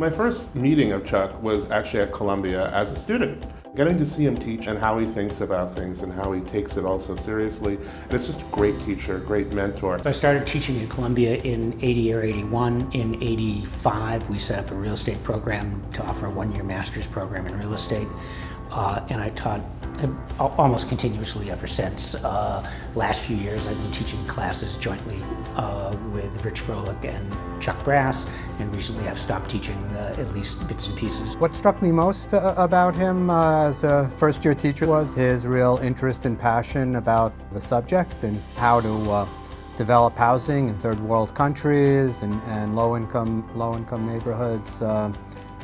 My first meeting of Chuck was actually at Columbia as a student. Getting to see him teach and how he thinks about things and how he takes it all so seriously. And it's just a great teacher, great mentor. I started teaching at Columbia in 80 or 81. In 85, we set up a real estate program to offer a one-year master's program in real estate. And I taught almost continuously ever since. Last few years I've been teaching classes jointly with Rich Froelich and Chuck Brass, and recently I've stopped teaching at least bits and pieces. What struck me most about him as a first-year teacher was his real interest and passion about the subject and how to develop housing in third world countries and low-income neighborhoods.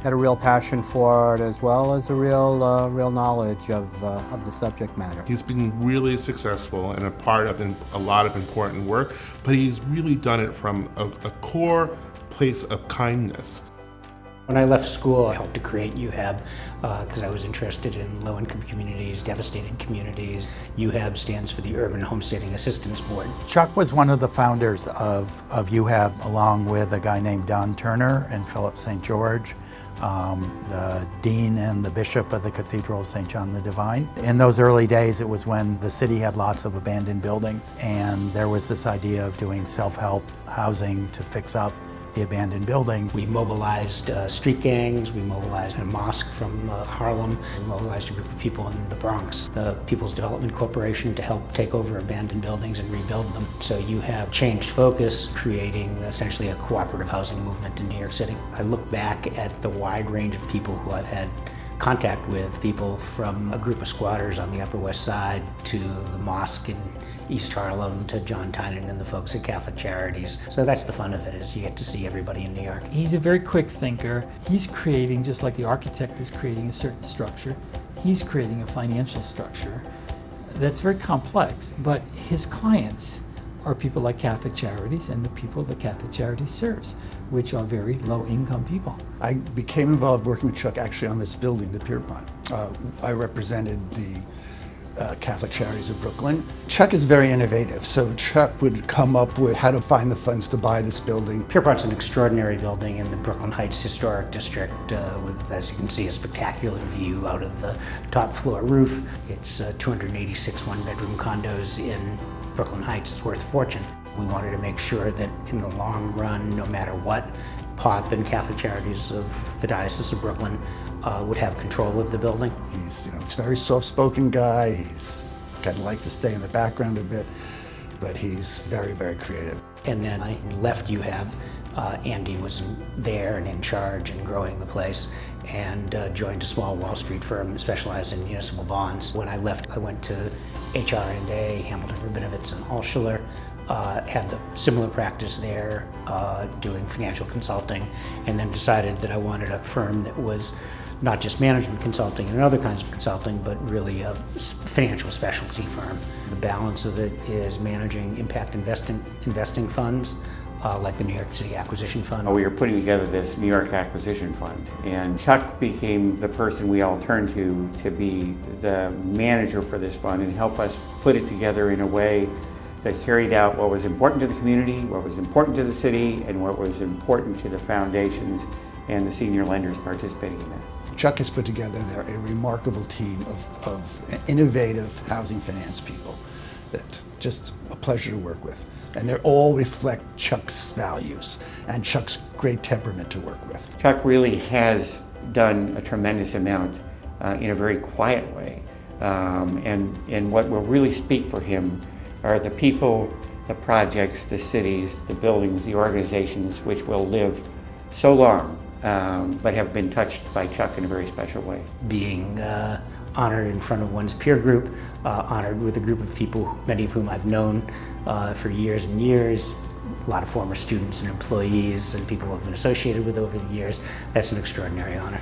Had a real passion for it, as well as a real knowledge of the subject matter. He's been really successful and a part of a lot of important work, but he's really done it from a core place of kindness. When I left school, I helped to create UHAB because I was interested in low-income communities, devastated communities. UHAB stands for the Urban Homesteading Assistance Board. Chuck was one of the founders of UHAB, along with a guy named Don Turner and Philip St. George, the dean and the bishop of the Cathedral of St. John the Divine. In those early days, it was when the city had lots of abandoned buildings, and there was this idea of doing self-help housing to fix up the abandoned building. We mobilized street gangs, we mobilized a mosque from Harlem, we mobilized a group of people in the Bronx, the People's Development Corporation, to help take over abandoned buildings and rebuild them. So you have changed focus, creating essentially a cooperative housing movement in New York City. I look back at the wide range of people who I've had contact with, people from a group of squatters on the Upper West Side to the mosque in East Harlem to John Tynan and the folks at Catholic Charities. So that's the fun of it, is you get to see everybody in New York. He's a very quick thinker. He's creating, just like the architect is creating a certain structure, he's creating a financial structure that's very complex. But his clients are people like Catholic Charities and the people that Catholic Charities serves, which are very low-income people. I became involved working with Chuck actually on this building, the Pierpont. I represented the Catholic Charities of Brooklyn. Chuck is very innovative, so Chuck would come up with how to find the funds to buy this building. Pierpont's an extraordinary building in the Brooklyn Heights Historic District with, as you can see, a spectacular view out of the top floor roof. It's 286 one-bedroom condos in Brooklyn Heights. It's worth a fortune. We wanted to make sure that in the long run, no matter what, POP and Catholic Charities of the Diocese of Brooklyn would have control of the building. He's a very soft-spoken guy. He's kind of like to stay in the background a bit, but he's very, very creative. And then I left UHAB. Andy was there and in charge and growing the place, and joined a small Wall Street firm that specialized in municipal bonds. When I left, I went to HRA, Hamilton, Rabinovitz, and Altschuler. Had the similar practice there, doing financial consulting, and then decided that I wanted a firm that was not just management consulting and other kinds of consulting, but really a financial specialty firm. The balance of it is managing impact investing funds, like the New York City Acquisition Fund. We were putting together this New York Acquisition Fund, and Chuck became the person we all turned to be the manager for this fund and help us put it together in a way that carried out what was important to the community, what was important to the city, and what was important to the foundations and the senior lenders participating in that. Chuck has put together there a remarkable team of innovative housing finance people that just a pleasure to work with. And they all reflect Chuck's values and Chuck's great temperament to work with. Chuck really has done a tremendous amount in a very quiet way. And what will really speak for him are the people, the projects, the cities, the buildings, the organizations which will live so long, but have been touched by Chuck in a very special way. Being honored in front of one's peer group, honored with a group of people, many of whom I've known for years and years, a lot of former students and employees and people who have been associated with over the years. That's an extraordinary honor.